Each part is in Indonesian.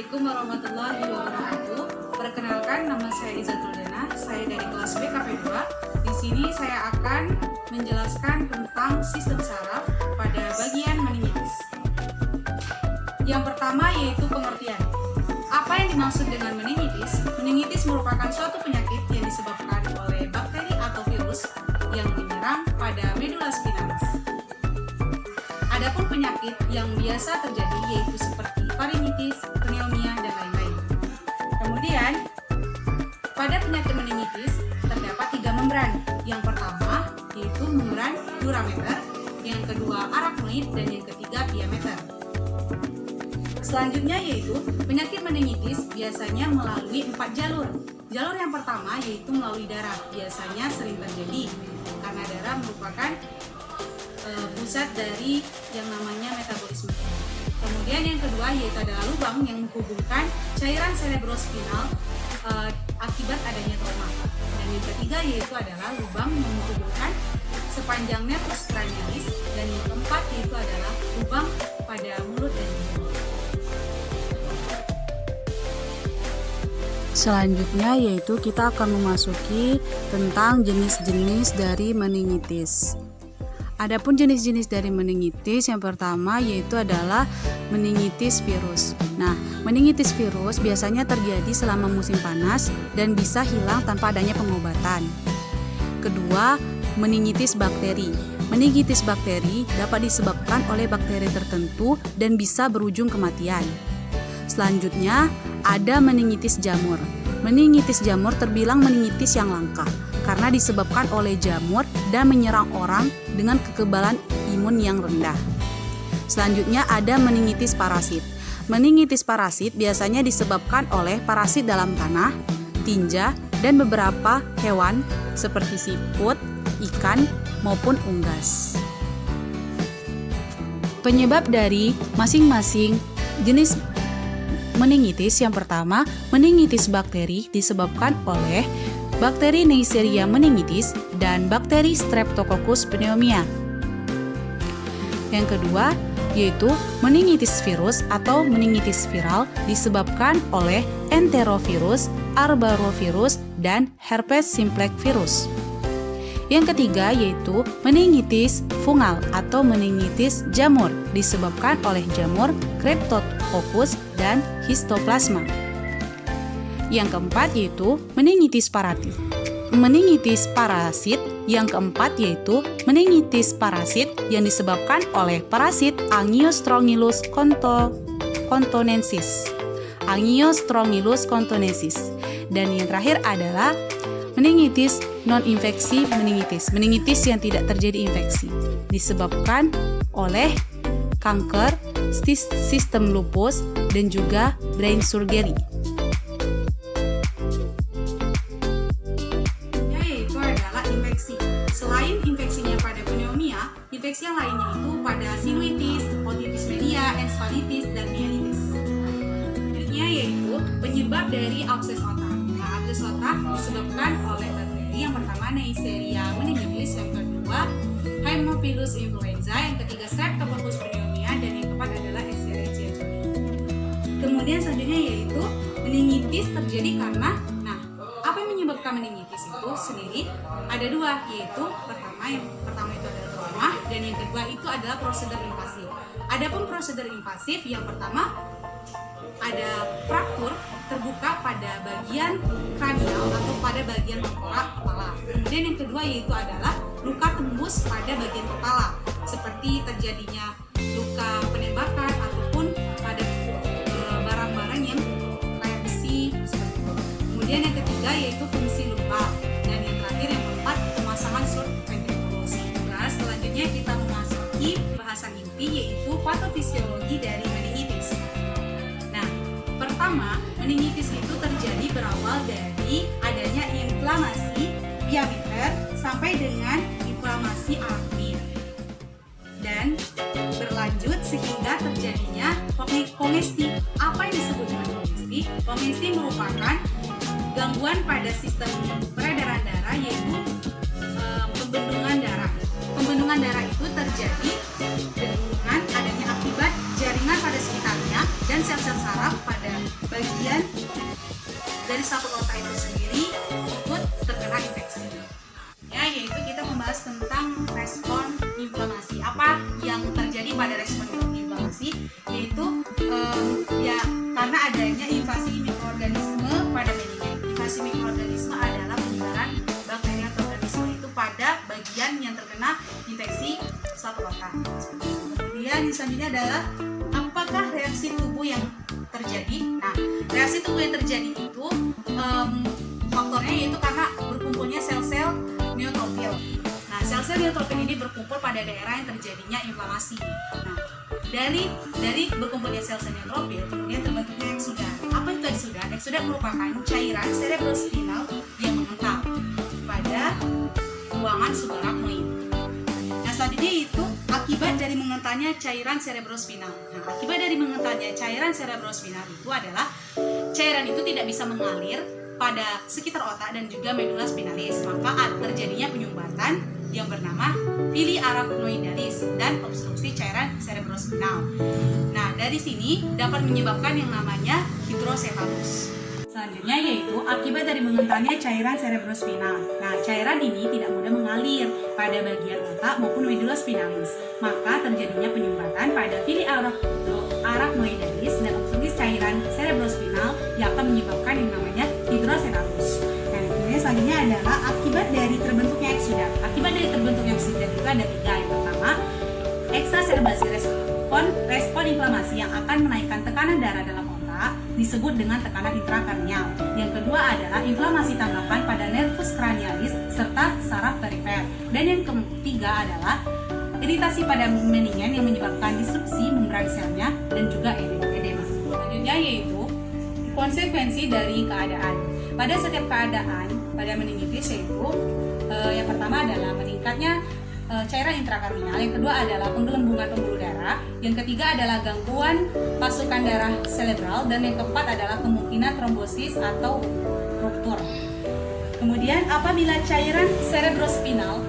Assalamualaikum warahmatullahi wabarakatuh. Perkenalkan, nama saya Izatul Dena. Saya dari kelas B KP2. Di sini saya akan menjelaskan tentang sistem saraf pada bagian meningitis. Yang pertama yaitu pengertian. Apa yang dimaksud dengan meningitis? Meningitis merupakan suatu penyakit yang disebabkan oleh bakteri atau virus yang menyerang pada medula spinalis. Adapun penyakit yang biasa terjadi yaitu seperti faringitis, pneumonia, dan lain-lain. Kemudian, pada penyakit meningitis terdapat 3 membran. Yang pertama yaitu membran durameter, yang kedua arachnoid, dan yang ketiga diameter. Selanjutnya yaitu penyakit meningitis biasanya melalui 4 jalur. Jalur yang pertama yaitu melalui darah, biasanya sering terjadi karena darah merupakan pusat dari yang namanya metabolisme. Kemudian yang kedua yaitu adalah lubang yang menghubungkan cairan cerebrospinal akibat adanya trauma. Dan yang ketiga yaitu adalah lubang yang menghubungkan sepanjang nervus cranialis, dan yang keempat yaitu adalah lubang pada mulut dan hidung. Selanjutnya yaitu kita akan memasuki tentang jenis-jenis dari meningitis. Adapun jenis-jenis dari meningitis yang pertama yaitu adalah meningitis virus. Nah, meningitis virus biasanya terjadi selama musim panas dan bisa hilang tanpa adanya pengobatan. Kedua, meningitis bakteri. Meningitis bakteri dapat disebabkan oleh bakteri tertentu dan bisa berujung kematian. Selanjutnya, ada meningitis jamur. Meningitis jamur terbilang meningitis yang langka karena disebabkan oleh jamur dan menyerang orang dengan kekebalan imun yang rendah. Selanjutnya ada meningitis parasit. Meningitis parasit biasanya disebabkan oleh parasit dalam tanah, tinja, dan beberapa hewan seperti siput, ikan, maupun unggas. Penyebab dari masing-masing jenis meningitis yang pertama, meningitis bakteri disebabkan oleh bakteri Neisseria meningitis dan bakteri Streptococcus pneumoniae. Yang kedua, yaitu meningitis virus atau meningitis viral disebabkan oleh enterovirus, arbovirus, dan herpes simplex virus. Yang ketiga yaitu meningitis fungal atau meningitis jamur disebabkan oleh jamur Cryptococcus dan Histoplasma. Yang keempat yaitu meningitis parasit. Meningitis parasit yang keempat yaitu meningitis parasit yang disebabkan oleh parasit Angiostrongylus contonensis. Angiostrongylus contonensis. Dan yang terakhir adalah meningitis non-infeksi meningitis. Meningitis yang tidak terjadi infeksi disebabkan oleh kanker, sistem lupus, dan juga brain surgery. Yaitu adalah infeksi. Selain infeksinya pada pneumonia, infeksi yang lainnya itu pada sinusitis, otitis media, encephalitis, dan myelitis. Selanjutnya yaitu penyebab dari abses otak. Nah, abses otak disebabkan oleh bakteri yang pertama Neisseria meningitis, yang kedua Haemophilus influenza, yang ketiga Streptococcus pneumoniae, dan yang keempat adalah Escherichia coli. Kemudian selanjutnya yaitu meningitis terjadi karena, apa yang menyebabkan meningitis itu sendiri ada 2, yaitu yang pertama itu adalah trauma, dan yang kedua itu adalah prosedur invasif. Adapun prosedur invasif yang pertama ada fraktur terbuka pada bagian kranial atau pada bagian tengkorak kepala. Kemudian yang kedua yaitu adalah luka tembus pada bagian kepala, seperti terjadinya luka penembakan ataupun pada barang-barang yang kayak besi seperti itu. Kemudian yang ketiga yaitu fungsi lumbar, dan yang terakhir yang keempat pemasangan surt ventriculus. Nah, selanjutnya kita memasuki bahasan inti yaitu patofisiologi dari meningitis. Nah, pertama, meningitis itu terjadi berawal dari adanya inflamasi diameter sampai dengan inflamasi arachnoid, dan berlanjut sehingga terjadinya komesti. Apa yang disebut dengan komesti? Komesti merupakan gangguan pada sistem peredaran darah, yaitu pembendungan darah. Pembendungan darah itu terjadi dengan adanya akibat jaringan pada sekitarnya dan sel-sel saraf pada pada respon inflamasi, yaitu ya karena adanya invasi mikroorganisme pada meningitis. Invasi mikroorganisme adalah penyebaran bakteri atau organisme itu pada bagian yang terkena infeksi suatu otak. Kemudian yang selanjutnya adalah apakah reaksi tubuh yang terjadi? Nah, reaksi tubuh yang terjadi itu faktornya yaitu karena berkumpulnya sel-sel neutrofil. Nah, sel-sel neutrofil ini berkumpul pada daerah yang terjadinya inflamasi. Nah, dari berkumpulnya sel-sel neutrofil kemudian terbentuknya eksudat. Apa itu eksudat? Eksudat merupakan cairan cerebrospinal yang mengental pada ruangan subarachnoid. Nah, selanjutnya itu akibat dari mengentalnya cairan cerebrospinal. Nah, akibat dari mengentalnya cairan cerebrospinal itu adalah cairan itu tidak bisa mengalir pada sekitar otak dan juga medula spinalis, maka terjadinya penyumbatan yang bernama villi arachnoidalis dan obstruksi cairan cerebrospinal. Nah, dari sini dapat menyebabkan yang namanya hidrosefalus. Selanjutnya yaitu akibat dari mengentalnya cairan cerebrospinal. Nah, cairan ini tidak mudah mengalir pada bagian otak maupun medula spinalis, maka terjadinya penyumbatan pada villi arachnoidalis dan obstruksi cairan cerebrospinal yang akan menyebabkan yang namanya hidrosefalus. Nah, kemudian selanjutnya adalah akibat dari terbentuknya eksudat. Akibat dari terbentuknya eksudat itu ada 3. Yang pertama, eksaserbasi respon inflamasi yang akan menaikkan tekanan darah dalam otak disebut dengan tekanan intrakarnial. Yang kedua adalah inflamasi tanggapan pada nervus cranialis serta saraf perifer. Dan yang ketiga adalah iritasi pada meningen yang menyebabkan disrupsi membran selnya dan juga edema. Selanjutnya yaitu konsekuensi dari keadaan. Pada setiap keadaan pada meningitis yaitu yang pertama adalah meningkatnya cairan intrakarnial, yang kedua adalah penggelembungan pembuluh darah, yang ketiga adalah gangguan pasukan darah cerebral, dan yang keempat adalah kemungkinan trombosis atau ruptur. Kemudian apabila cairan cerebrospinal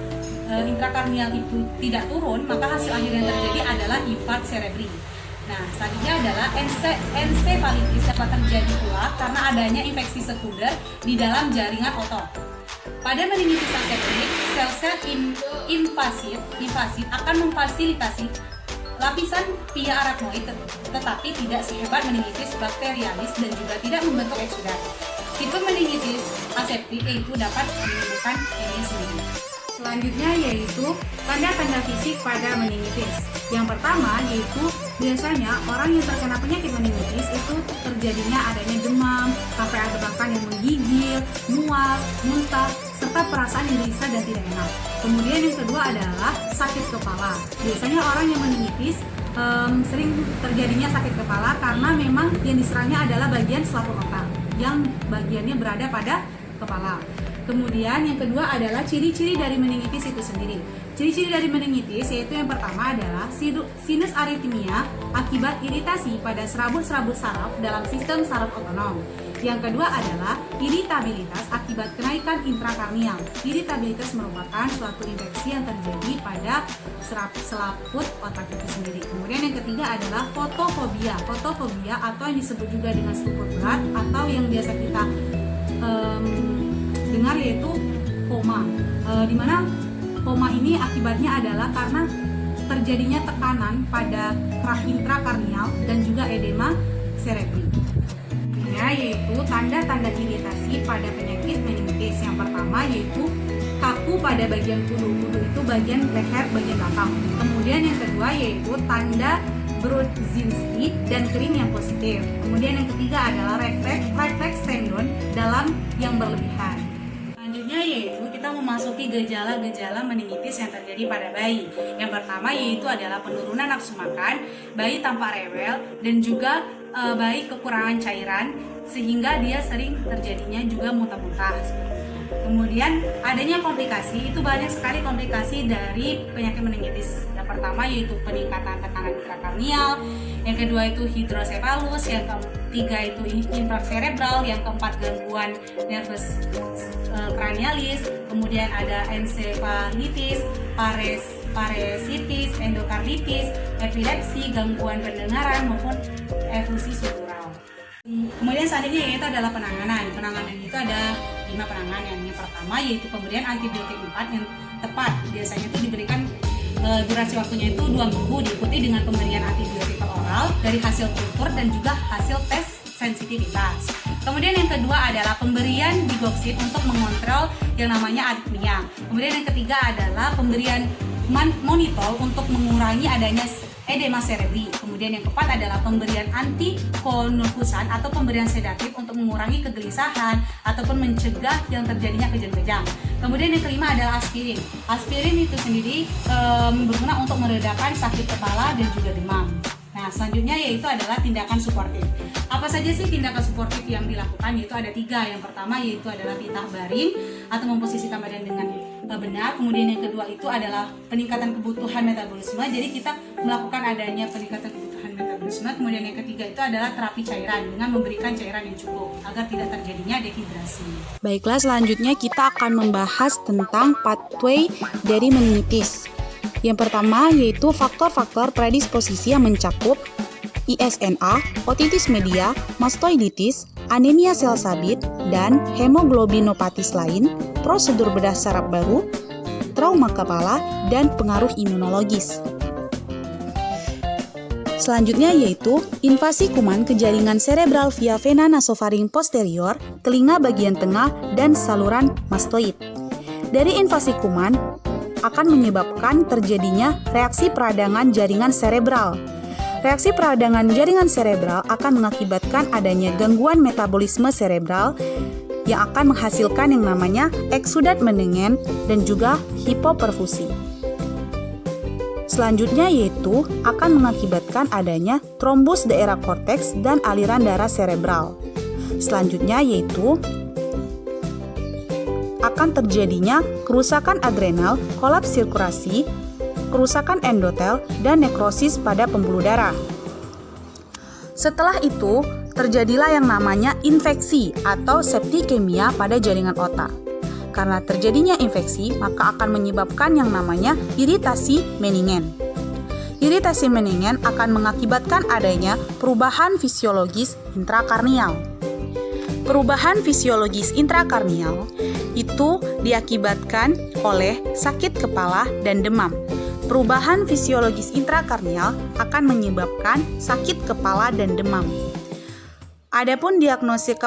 intrakarnial itu tidak turun, maka hasil akhir yang terjadi adalah infark cerebri. Nah, selanjutnya adalah ensefalitis dapat terjadi pula karena adanya infeksi sekunder di dalam jaringan otot. Pada meningitis aseptik, sel-sel invasit akan memfasilitasi lapisan pia arachnoid, tetapi tidak sehebat meningitis bakterialis dan juga tidak membentuk eksudat. Tipe meningitis aseptik itu dapat menimbulkan ini sendiri. Selanjutnya yaitu tanda-tanda fisik pada meningitis. Yang pertama yaitu biasanya orang yang terkena penyakit meningitis itu terjadinya adanya demam, sampai ada bahkan yang menggigil, mual, muntah, serta perasaan yang gelisah dan tidak enak. Kemudian yang kedua adalah sakit kepala. Biasanya orang yang meningitis sering terjadinya sakit kepala karena memang yang diserangnya adalah bagian selaput otak yang bagiannya berada pada kepala. Kemudian yang kedua adalah ciri-ciri dari meningitis itu sendiri. Ciri-ciri dari meningitis yaitu yang pertama adalah sinus aritmia akibat iritasi pada serabut-serabut saraf dalam sistem saraf otonom. Yang kedua adalah iritabilitas akibat kenaikan intrakarnial. Iritabilitas merupakan suatu infeksi yang terjadi pada selaput otak itu sendiri. Kemudian yang ketiga adalah fotofobia. Fotofobia atau yang disebut juga dengan stupor berat atau yang biasa kita dengar yaitu koma, di mana koma ini akibatnya adalah karena terjadinya tekanan pada intrakarnial dan juga edema cerebri. Yaitu tanda-tanda iritasi pada penyakit meningitis. Yang pertama yaitu kaku pada bagian kudu itu bagian leher bagian belakang. Kemudian yang kedua yaitu tanda Brudzinski dan kering yang positif. Kemudian yang ketiga adalah refleks tendon dalam yang berlebihan. Selanjutnya yaitu kita memasuki gejala-gejala meningitis yang terjadi pada bayi. Yang pertama yaitu adalah penurunan nafsu makan, bayi tampak rewel, dan juga bayi kekurangan cairan sehingga dia sering terjadinya juga muntah-muntah. Kemudian adanya komplikasi, itu banyak sekali komplikasi dari penyakit meningitis. Yang pertama yaitu peningkatan tekanan intrakarnial, yang kedua itu hidrosefalus, yang ketiga itu infark cerebral, yang keempat gangguan nervus cranialis, kemudian ada ensefalitis, paresitis, endokarditis, epilepsi, gangguan pendengaran maupun efusi subdural. Kemudian selanjutnya yaitu adalah penanganan. Penanganan itu ada 5 penanganan. Yang pertama yaitu pemberian antibiotik 4 yang tepat. Biasanya itu diberikan durasi waktunya itu 2 minggu, diikuti dengan pemberian antibiotik per oral dari hasil kultur dan juga hasil tes sensitivitas. Kemudian yang kedua adalah pemberian digoxin untuk mengontrol yang namanya aritmia. Kemudian yang ketiga adalah pemberian monitor untuk mengurangi adanya edema cerebri. Kemudian yang keempat adalah pemberian antikonvulsan atau pemberian sedatif untuk mengurangi kegelisahan ataupun mencegah yang terjadinya kejang-kejang. Kemudian yang kelima adalah aspirin. Aspirin itu sendiri berguna untuk meredakan sakit kepala dan juga demam. Nah, selanjutnya yaitu adalah tindakan suportif. Apa saja sih tindakan suportif yang dilakukan? Yaitu ada 3. Yang pertama yaitu adalah titah baring atau memposisikan badan dengan benar. Kemudian yang kedua itu adalah peningkatan kebutuhan metabolisme. Jadi kita melakukan adanya peningkatan kebutuhan metabolisme. Kemudian yang ketiga itu adalah terapi cairan dengan memberikan cairan yang cukup agar tidak terjadinya dehidrasi. Baiklah, selanjutnya kita akan membahas tentang pathway dari meningitis. Yang pertama yaitu faktor-faktor predisposisi yang mencakup ISNA, otitis media, mastoiditis, anemia sel sabit, dan hemoglobinopatis lain, prosedur bedah saraf baru, trauma kepala, dan pengaruh imunologis. Selanjutnya yaitu invasi kuman ke jaringan cerebral via vena nasofaring posterior, telinga bagian tengah, dan saluran mastoid. Dari invasi kuman akan menyebabkan terjadinya reaksi peradangan jaringan cerebral. Reaksi peradangan jaringan cerebral akan mengakibatkan adanya gangguan metabolisme cerebral yang akan menghasilkan yang namanya eksudat meningen dan juga hipoperfusi. Selanjutnya yaitu akan mengakibatkan adanya trombus daerah korteks dan aliran darah cerebral. Selanjutnya yaitu akan terjadinya kerusakan adrenal, kolaps sirkulasi, kerusakan endotel, dan nekrosis pada pembuluh darah. Setelah itu, terjadilah yang namanya infeksi atau septikemia pada jaringan otak. Karena terjadinya infeksi, maka akan menyebabkan yang namanya iritasi meningen. Iritasi meningen akan mengakibatkan adanya perubahan fisiologis intrakarnial. Perubahan fisiologis intrakarnial itu diakibatkan oleh sakit kepala dan demam. Perubahan fisiologis intrakarnial akan menyebabkan sakit kepala dan demam. Adapun diagnosis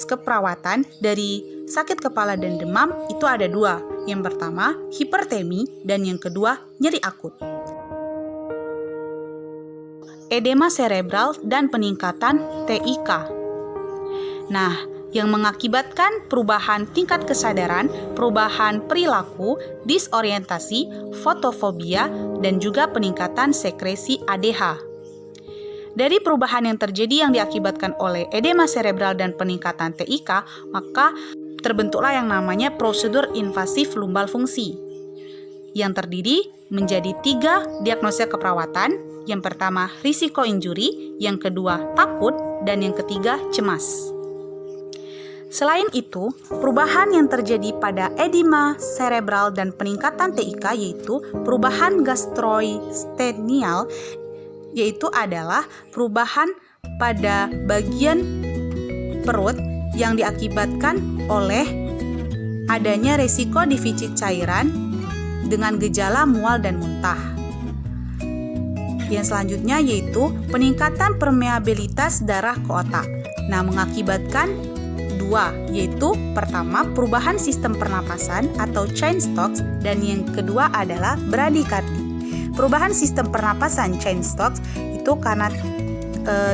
keperawatan dari sakit kepala dan demam itu ada 2. Yang pertama, hipertemi, dan yang kedua, nyeri akut. Edema cerebral dan peningkatan TIK. Nah, yang mengakibatkan perubahan tingkat kesadaran, perubahan perilaku, disorientasi, fotofobia, dan juga peningkatan sekresi ADH. Dari perubahan yang terjadi yang diakibatkan oleh edema cerebral dan peningkatan TIK, maka terbentuklah yang namanya prosedur invasif lumbal fungsi, yang terdiri menjadi 3 diagnosa keperawatan. Yang pertama, risiko injuri, yang kedua, takut, dan yang ketiga, cemas. Selain itu, perubahan yang terjadi pada edema cerebral dan peningkatan TIK yaitu perubahan gastrointestinal, yaitu adalah perubahan pada bagian perut yang diakibatkan oleh adanya resiko defisit cairan dengan gejala mual dan muntah. Yang selanjutnya yaitu peningkatan permeabilitas darah ke otak. Nah, mengakibatkan 2, yaitu pertama perubahan sistem pernapasan atau Cheyne-Stokes, dan yang kedua adalah bradikardi. Perubahan sistem pernapasan Cheyne-Stokes itu karena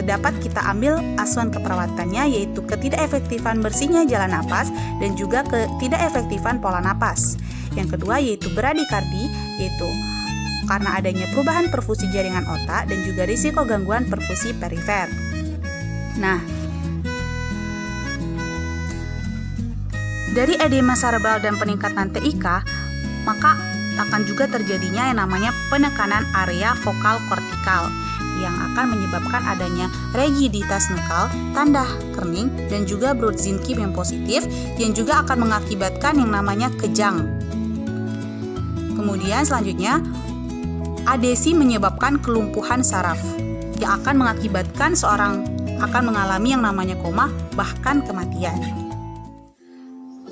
dapat kita ambil asuhan keperawatannya, yaitu ketidakefektifan bersihnya jalan napas dan juga ketidakefektifan pola napas. Yang kedua yaitu bradikardi, yaitu karena adanya perubahan perfusi jaringan otak dan juga risiko gangguan perfusi perifer. Nah, dari edema cerebral dan peningkatan TIK, maka akan juga terjadinya yang namanya penekanan area vokal kortikal yang akan menyebabkan adanya rigiditas nukal, tanda kening, dan juga Brudzinski yang positif yang juga akan mengakibatkan yang namanya kejang. Kemudian selanjutnya, adesi menyebabkan kelumpuhan saraf yang akan mengakibatkan seorang akan mengalami yang namanya koma, bahkan kematian.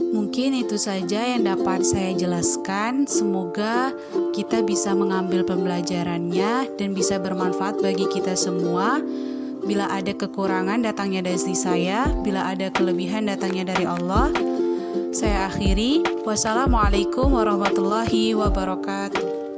Mungkin itu saja yang dapat saya jelaskan. Semoga kita bisa mengambil pembelajarannya dan bisa bermanfaat bagi kita semua. Bila ada kekurangan datangnya dari saya, bila ada kelebihan datangnya dari Allah. Saya akhiri. Wassalamualaikum warahmatullahi wabarakatuh.